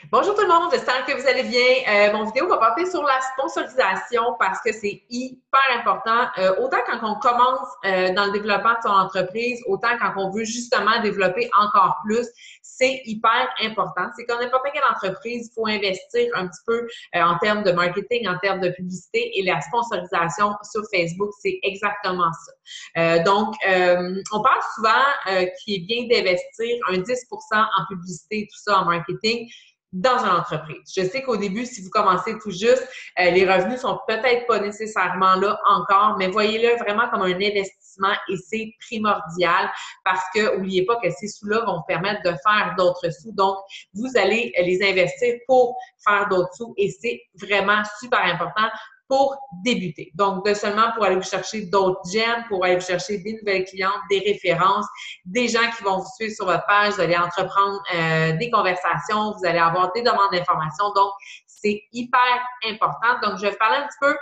Bonjour tout le monde, j'espère que vous allez bien. Mon vidéo va porter sur la sponsorisation parce que c'est hyper important. Autant quand on commence dans le développement de son entreprise, autant quand on veut justement développer encore plus, c'est hyper important. C'est comme n'importe quelle entreprise, il faut investir un petit peu en termes de marketing, en termes de publicité et la sponsorisation sur Facebook, c'est exactement ça. On parle souvent qu'il est bien d'investir un 10% en publicité, tout ça en marketing dans une entreprise. Je sais qu'au début, si vous commencez tout juste, les revenus sont peut-être pas nécessairement là encore, mais voyez-le vraiment comme un investissement et c'est primordial parce que n'oubliez pas que ces sous-là vont vous permettre de faire d'autres sous. Donc, vous allez les investir pour faire d'autres sous et c'est vraiment super important pour débuter. Donc, de seulement pour aller vous chercher d'autres gemmes, pour aller vous chercher des nouvelles clientes, des références, des gens qui vont vous suivre sur votre page, vous allez entreprendre des conversations, vous allez avoir des demandes d'informations. Donc, c'est hyper important. Donc, je vais vous parler un petit peu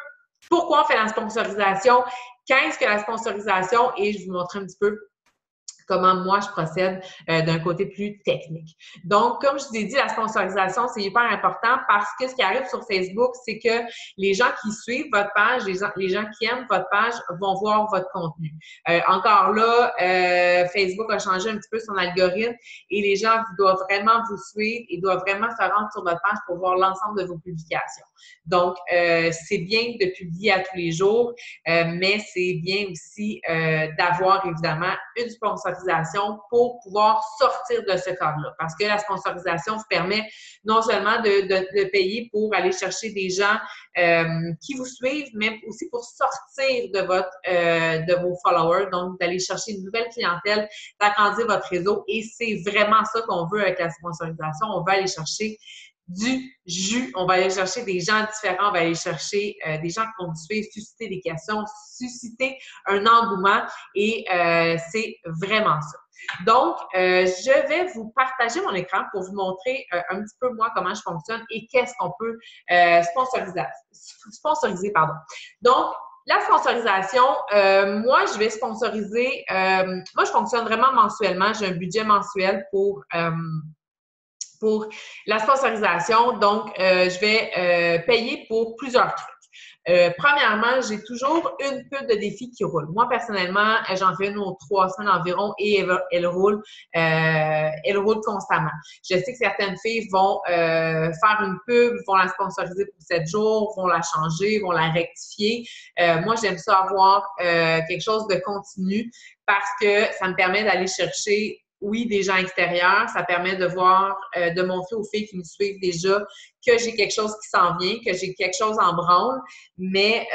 pourquoi on fait la sponsorisation, qu'est-ce que la sponsorisation et je vais vous montrer un petit peu comment moi je procède d'un côté plus technique. Donc, comme je vous ai dit, la sponsorisation, c'est hyper important parce que ce qui arrive sur Facebook, c'est que les gens qui suivent votre page, les gens qui aiment votre page vont voir votre contenu. Encore là, Facebook a changé un petit peu son algorithme et les gens doivent vraiment vous suivre et doivent vraiment se rendre sur votre page pour voir l'ensemble de vos publications. Donc, c'est bien de publier à tous les jours, mais c'est bien aussi d'avoir évidemment une sponsorisation pour pouvoir sortir de ce cadre-là. Parce que la sponsorisation vous permet non seulement de payer pour aller chercher des gens qui vous suivent, mais aussi pour sortir de vos followers, donc d'aller chercher une nouvelle clientèle, d'agrandir votre réseau. Et c'est vraiment ça qu'on veut avec la sponsorisation. On va aller chercher du jus. On va aller chercher des gens différents, on va aller chercher des gens qui vont vous suivre, susciter des questions, susciter un engouement et c'est vraiment ça. Donc, je vais vous partager mon écran pour vous montrer un petit peu moi comment je fonctionne et qu'est-ce qu'on peut sponsoriser. Donc, la sponsorisation, moi, je vais sponsoriser, moi, je fonctionne vraiment mensuellement. J'ai un budget mensuel pour la sponsorisation. Donc, je vais payer pour plusieurs trucs. Premièrement, j'ai toujours une pub de défi qui roule. Moi, personnellement, j'en fais une aux 3 semaines environ et elle roule constamment. Je sais que certaines filles vont faire une pub, vont la sponsoriser pour 7 jours, vont la changer, vont la rectifier. Moi, j'aime ça avoir quelque chose de continu parce que ça me permet d'aller chercher des gens extérieurs, ça permet de voir, de montrer aux filles qui me suivent déjà que j'ai quelque chose qui s'en vient, que j'ai quelque chose en branle, mais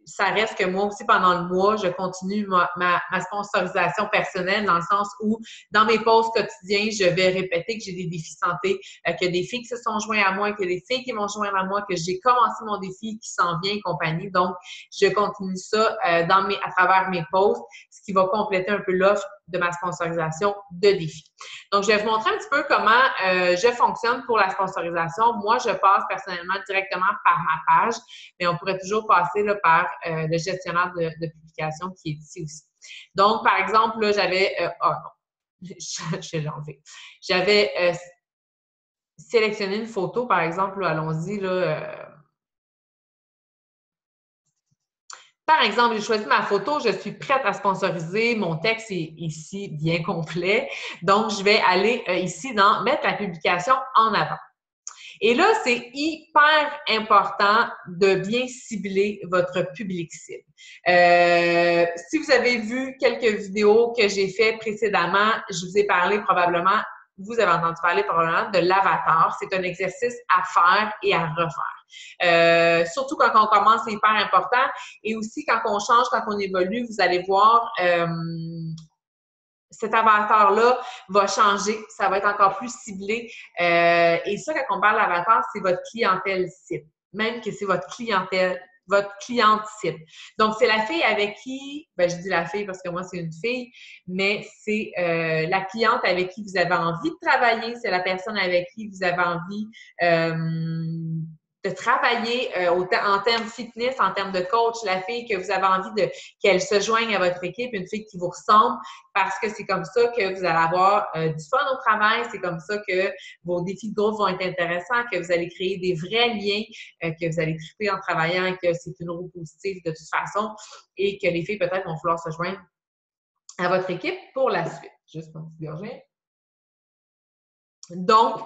ça reste que moi aussi, pendant le mois, je continue ma sponsorisation personnelle dans le sens où, dans mes posts quotidiens, je vais répéter que j'ai des défis santé, que des filles qui se sont joints à moi, que des filles qui vont joindre à moi, que j'ai commencé mon défi qui s'en vient et compagnie. Donc, je continue ça à travers mes posts, ce qui va compléter un peu l'offre de ma sponsorisation de défi. Donc, je vais vous montrer un petit peu comment je fonctionne pour la sponsorisation. Moi, je passe personnellement directement par ma page, mais on pourrait toujours passer là, par le gestionnaire de publication qui est ici aussi. Donc, par exemple, là, j'avais... oh non, je l'ai enlevé. J'avais sélectionné une photo, par exemple, là, allons-y, là... Par exemple, j'ai choisi ma photo, je suis prête à sponsoriser, mon texte est ici bien complet. Donc, je vais aller ici dans « Mettre la publication en avant ». Et là, c'est hyper important de bien cibler votre public cible. Si vous avez vu quelques vidéos que j'ai faites précédemment, je vous ai parlé probablement, vous avez entendu parler probablement de l'avatar. C'est un exercice à faire et à refaire. Surtout quand on commence, c'est hyper important. Et aussi quand on change, quand on évolue, vous allez voir... cet avatar-là va changer, ça va être encore plus ciblé. Et ça, quand on parle d'avatar, c'est votre clientèle cible, même que c'est votre cliente cible. Donc, c'est la fille avec qui, je dis la fille parce que moi, c'est une fille, mais c'est la cliente avec qui vous avez envie de travailler, c'est la personne avec qui vous avez envie de de travailler en termes fitness, en termes de coach, la fille que vous avez envie qu'elle se joigne à votre équipe, une fille qui vous ressemble, parce que c'est comme ça que vous allez avoir du fun au travail, c'est comme ça que vos défis de groupe vont être intéressants, que vous allez créer des vrais liens, que vous allez triper en travaillant, que c'est une roue positive de toute façon et que les filles peut-être vont vouloir se joindre à votre équipe pour la suite. Juste une petite gorgée. Donc,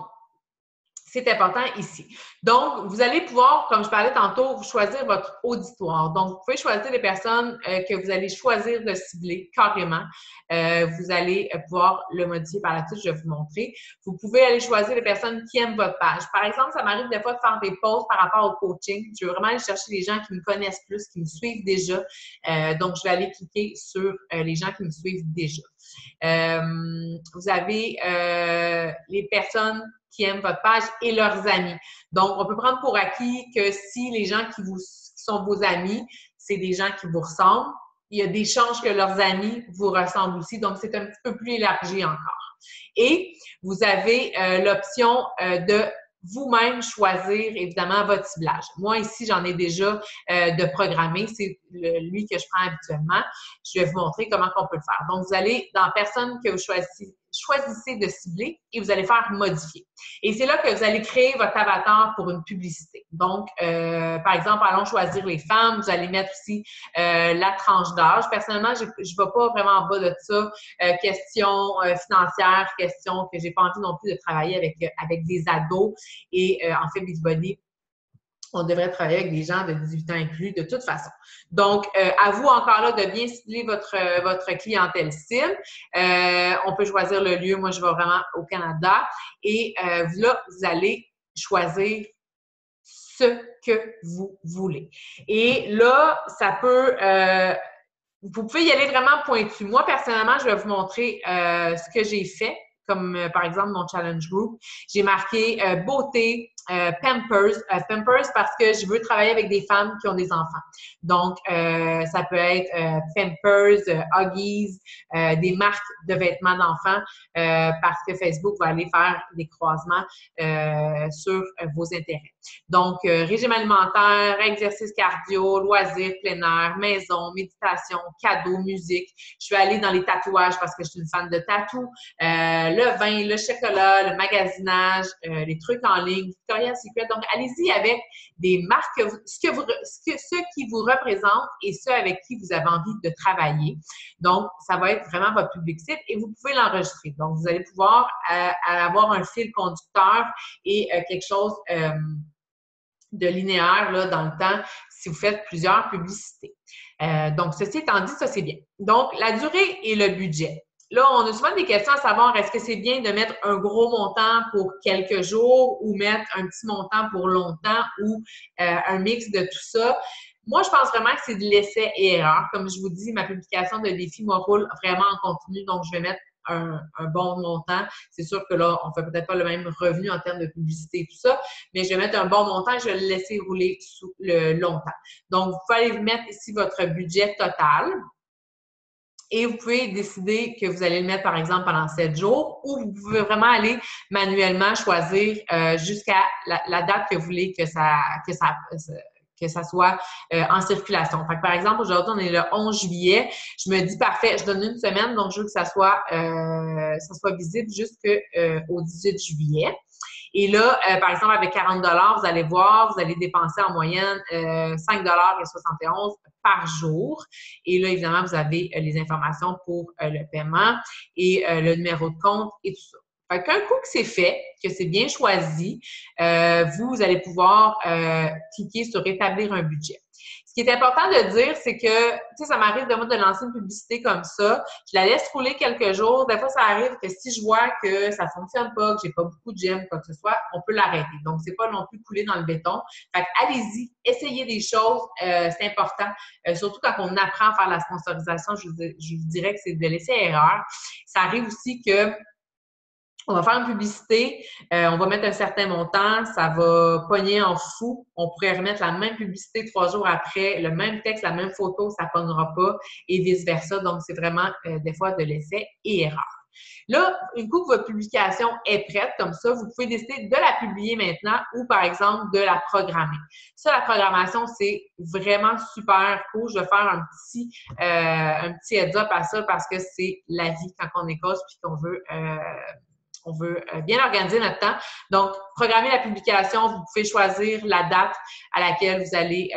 c'est important ici. Donc, vous allez pouvoir, comme je parlais tantôt, choisir votre auditoire. Donc, vous pouvez choisir les personnes que vous allez choisir de cibler carrément. Vous allez pouvoir le modifier par la suite, je vais vous montrer. Vous pouvez aller choisir les personnes qui aiment votre page. Par exemple, ça m'arrive des fois de faire des posts par rapport au coaching. Je veux vraiment aller chercher les gens qui me connaissent plus, qui me suivent déjà. Donc, je vais aller cliquer sur les gens qui me suivent déjà. Vous avez les personnes qui aiment votre page et leurs amis. Donc, on peut prendre pour acquis que si les gens qui sont vos amis, c'est des gens qui vous ressemblent, il y a des chances que leurs amis vous ressemblent aussi. Donc, c'est un petit peu plus élargi encore. Et vous avez l'option de vous-même choisir, évidemment, votre ciblage. Moi, ici, j'en ai déjà de programmé. C'est lui que je prends habituellement. Je vais vous montrer comment on peut le faire. Donc, vous allez dans personne que vous choisissez de cibler et vous allez faire modifier. Et c'est là que vous allez créer votre avatar pour une publicité. Donc, par exemple, allons choisir les femmes. Vous allez mettre aussi la tranche d'âge. Personnellement, je ne vais pas vraiment en bas de ça. Questions financières, questions que j'ai pas envie non plus de travailler avec des ados. Et en fait, Beachbody, on devrait travailler avec des gens de 18 ans inclus de toute façon. Donc, à vous encore là de bien cibler votre clientèle cible. On peut choisir le lieu. Moi, je vais vraiment au Canada. Et là, vous allez choisir ce que vous voulez. Et là, ça peut... vous pouvez y aller vraiment pointu. Moi, personnellement, je vais vous montrer ce que j'ai fait, comme par exemple mon challenge group. J'ai marqué beauté, Pampers. Pampers parce que je veux travailler avec des femmes qui ont des enfants. Donc, ça peut être Pampers, Huggies, des marques de vêtements d'enfants parce que Facebook va aller faire des croisements sur vos intérêts. Donc, régime alimentaire, exercice cardio, loisirs, plein air, maison, méditation, cadeaux, musique. Je vais aller dans les tatouages parce que je suis une fan de tatou. Le vin, le chocolat, le magasinage, les trucs en ligne, Victoria's Secret. Donc, allez-y avec des marques, ce qui vous représente et ceux avec qui vous avez envie de travailler. Donc, ça va être vraiment votre public cible et vous pouvez l'enregistrer. Donc, vous allez pouvoir avoir un fil conducteur et quelque chose de linéaire là, dans le temps si vous faites plusieurs publicités. Donc, ceci étant dit, ça, c'est bien. Donc, la durée et le budget. Là, on a souvent des questions à savoir, est-ce que c'est bien de mettre un gros montant pour quelques jours ou mettre un petit montant pour longtemps ou un mix de tout ça? Moi, je pense vraiment que c'est de l'essai et erreur. Comme je vous dis, ma publication de défi, moi, roule vraiment en continu, donc je vais mettre un bon montant. C'est sûr que là, on ne fait peut-être pas le même revenu en termes de publicité et tout ça, mais je vais mettre un bon montant et je vais le laisser rouler sous le longtemps. Donc, vous pouvez aller mettre ici votre budget total. Et vous pouvez décider que vous allez le mettre, par exemple, pendant 7 jours ou vous pouvez vraiment aller manuellement choisir jusqu'à la date que vous voulez que ça soit en circulation. Fait que, par exemple, aujourd'hui, on est le 11 juillet. Je me dis, parfait, je donne une semaine, donc je veux que ça soit visible jusqu'au 18 juillet. Et là, par exemple, avec 40 $, vous allez voir, vous allez dépenser en moyenne 5,71 $ par jour. Et là, évidemment, vous avez les informations pour le paiement et le numéro de compte et tout ça. Fait qu'un coup que c'est fait, que c'est bien choisi, vous allez pouvoir cliquer sur « Établir un budget ». Ce qui est important de dire, c'est que, tu sais, ça m'arrive de moi de lancer une publicité comme ça, je la laisse rouler quelques jours. Des fois, ça arrive que si je vois que ça fonctionne pas, que j'ai pas beaucoup de j'aime, quoi que ce soit, on peut l'arrêter. Donc, c'est pas non plus couler dans le béton. Fait que allez-y, essayez des choses, c'est important. Surtout quand on apprend à faire la sponsorisation, je vous dirais que c'est de l'essai-erreur. Ça arrive aussi que on va faire une publicité, on va mettre un certain montant, ça va pogner en fou. On pourrait remettre la même publicité 3 jours après, le même texte, la même photo, ça ne pognera pas et vice-versa. Donc, c'est vraiment des fois de l'essai et erreur. Là, une fois que votre publication est prête, comme ça, vous pouvez décider de la publier maintenant ou, par exemple, de la programmer. Ça, la programmation, c'est vraiment super cool. Je vais faire un petit heads-up à ça parce que c'est la vie quand on est coach puis qu'on veut bien organiser notre temps. Donc, programmer la publication, vous pouvez choisir la date à laquelle vous allez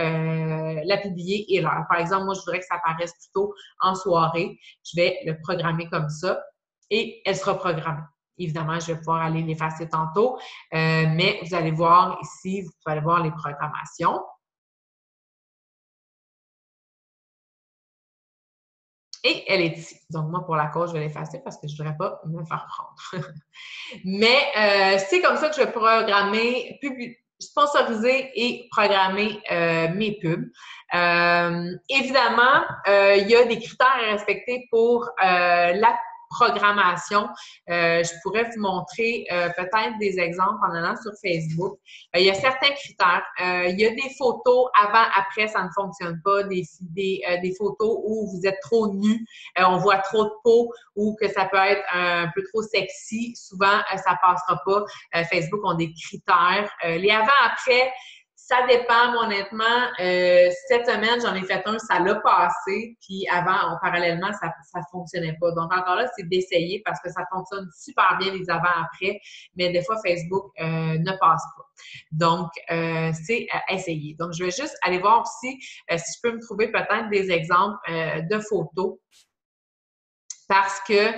la publier et l'heure. Par exemple, moi, je voudrais que ça apparaisse plutôt en soirée. Je vais le programmer comme ça et elle sera programmée. Évidemment, je vais pouvoir aller l'effacer tantôt, mais vous allez voir ici, vous pouvez aller voir les programmations. Et elle est ici. Donc, moi, pour la cause, je vais l'effacer parce que je ne voudrais pas me faire prendre. Mais c'est comme ça que je vais programmer, sponsoriser et programmer mes pubs. Évidemment, il y a des critères à respecter pour la programmation. Je pourrais vous montrer peut-être des exemples en allant sur Facebook. Il y a certains critères. Il y a des photos avant, après, ça ne fonctionne pas. Des photos où vous êtes trop nus, on voit trop de peau ou que ça peut être un peu trop sexy. Souvent, ça ne passera pas. Facebook ont des critères. Les avant-après, ça dépend, moi, honnêtement. Cette semaine, j'en ai fait un, ça l'a passé. Puis avant, parallèlement, ça ne fonctionnait pas. Donc, encore là, c'est d'essayer parce que ça fonctionne super bien les avant-après. Mais des fois, Facebook ne passe pas. Donc, c'est essayer. Donc, je vais juste aller voir aussi si je peux me trouver peut-être des exemples de photos. Parce que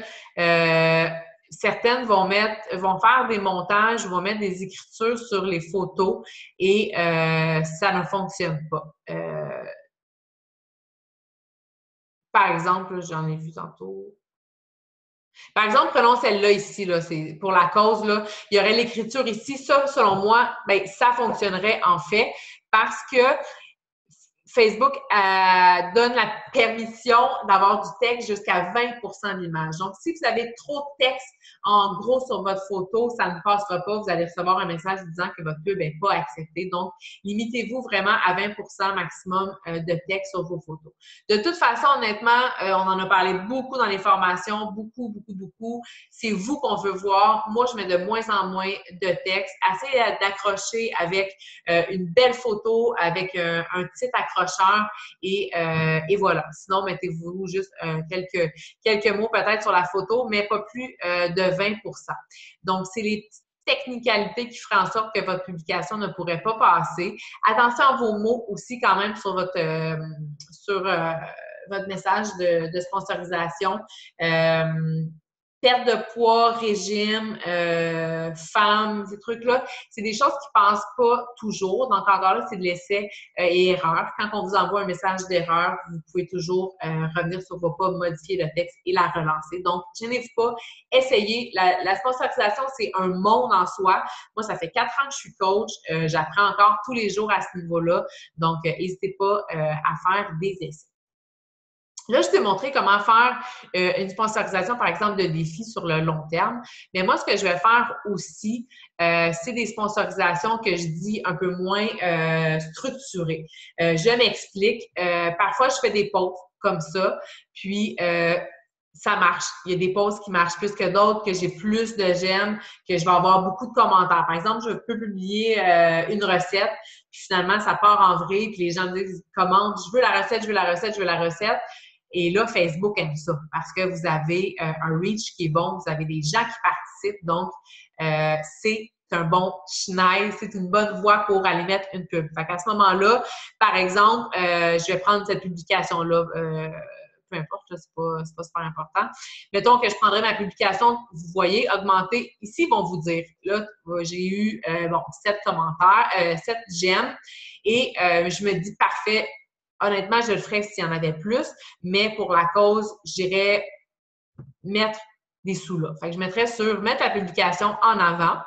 certaines vont faire des montages, vont mettre des écritures sur les photos et ça ne fonctionne pas. Par exemple, j'en ai vu tantôt. Par exemple, prenons celle-là ici, là, c'est pour la cause, là, il y aurait l'écriture ici. Ça, selon moi, ben, ça fonctionnerait en fait parce que Facebook donne la permission d'avoir du texte jusqu'à 20 de l'image. Donc, si vous avez trop de texte en gros sur votre photo, ça ne passera pas. Vous allez recevoir un message disant que votre pub n'est pas acceptée. Donc, limitez-vous vraiment à 20 maximum de texte sur vos photos. De toute façon, honnêtement, on en a parlé beaucoup dans les formations, beaucoup. C'est vous qu'on veut voir. Moi, je mets de moins en moins de texte. Essayez d'accrocher avec une belle photo, avec un titre accrocheur et voilà. Sinon, mettez-vous juste quelques mots peut-être sur la photo, mais pas plus de 20 Donc, c'est les petites technicalités qui feraient en sorte que votre publication ne pourrait pas passer. Attention à vos mots aussi quand même sur votre message de sponsorisation. Perte de poids, régime, femme, ces trucs-là, c'est des choses qui ne passent pas toujours. Donc, encore là, c'est de l'essai et erreur. Quand on vous envoie un message d'erreur, vous pouvez toujours revenir sur vos pas, modifier le texte et la relancer. Donc, gênez-vous pas, essayez. La sponsorisation, c'est un monde en soi. Moi, ça fait 4 ans que je suis coach. J'apprends encore tous les jours à ce niveau-là. Donc, n'hésitez pas à faire des essais. Là, je t'ai montré comment faire une sponsorisation, par exemple, de défis sur le long terme. Mais moi, ce que je vais faire aussi, c'est des sponsorisations que je dis un peu moins structurées. Je m'explique. Parfois, je fais des posts comme ça, puis ça marche. Il y a des posts qui marchent plus que d'autres, que j'ai plus de j'aime, que je vais avoir beaucoup de commentaires. Par exemple, je peux publier une recette, puis finalement, ça part en vrai, puis les gens me disent « Commande, je veux la recette, je veux la recette, je veux la recette ». Et là, Facebook aime ça parce que vous avez un reach qui est bon, vous avez des gens qui participent, donc c'est un bon schneid, c'est une bonne voie pour aller mettre une pub. Fait qu'à ce moment-là, par exemple, je vais prendre cette publication-là, peu importe, c'est pas super important. Mettons que je prendrais ma publication, vous voyez, augmenter. Ici, ils vont vous dire, là, j'ai eu, 7 commentaires, 7 j'aime, et je me dis, parfait. Honnêtement, je le ferais s'il y en avait plus, mais pour la cause, j'irais mettre des sous là. Fait que je mettrais sur mettre la publication en avant.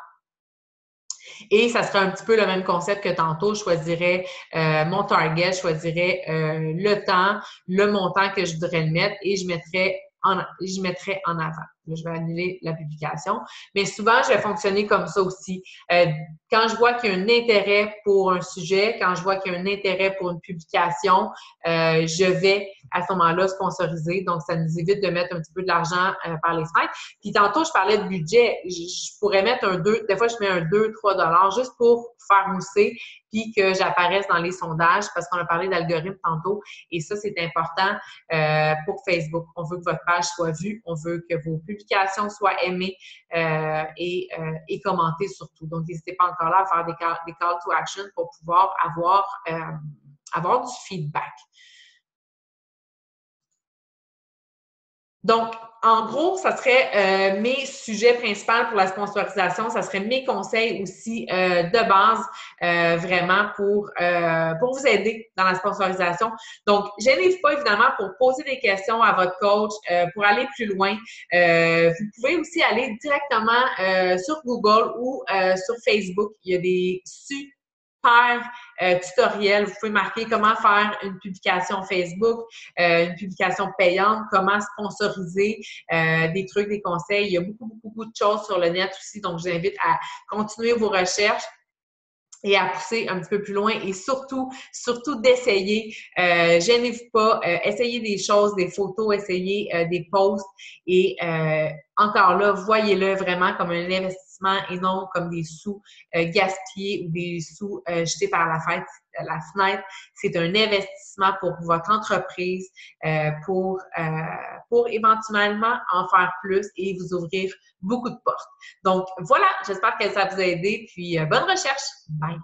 Et ça serait un petit peu le même concept que tantôt. Je choisirais mon target, je choisirais le temps, le montant que je voudrais le mettre et je mettrais en avant. je vais annuler la publication. Mais souvent, je vais fonctionner comme ça aussi. Quand je vois qu'il y a un intérêt pour un sujet, quand je vois qu'il y a un intérêt pour une publication, je vais à ce moment-là sponsoriser. Donc, ça nous évite de mettre un petit peu de l'argent par les fenêtres. Puis tantôt, je parlais de budget. Je pourrais mettre des fois, je mets un 2-3 $ juste pour faire mousser puis que j'apparaisse dans les sondages parce qu'on a parlé d'algorithme tantôt. Et ça, c'est important pour Facebook. On veut que votre page soit vue. On veut que vos publications soient aimées et commentées surtout. Donc, n'hésitez pas encore là à faire des call to action pour pouvoir avoir du feedback. Donc, en gros, ça serait mes sujets principaux pour la sponsorisation. Ça serait mes conseils aussi de base, vraiment pour vous aider dans la sponsorisation. Donc, gênez-vous pas, évidemment, pour poser des questions à votre coach, pour aller plus loin. Vous pouvez aussi aller directement sur Google ou sur Facebook. Il y a des tutoriel. Vous pouvez marquer comment faire une publication Facebook, une publication payante, comment sponsoriser, des trucs, des conseils. Il y a beaucoup de choses sur le net aussi, donc je vous invite à continuer vos recherches et à pousser un petit peu plus loin et surtout d'essayer. Gênez-vous pas, essayez des choses, des photos, essayez des posts et encore là, voyez-le vraiment comme un investissement et non comme des sous gaspillés ou des sous jetés par la fenêtre. C'est un investissement pour votre entreprise, pour éventuellement en faire plus et vous ouvrir beaucoup de portes. Donc, voilà, j'espère que ça vous a aidé. Puis, bonne recherche! Bye!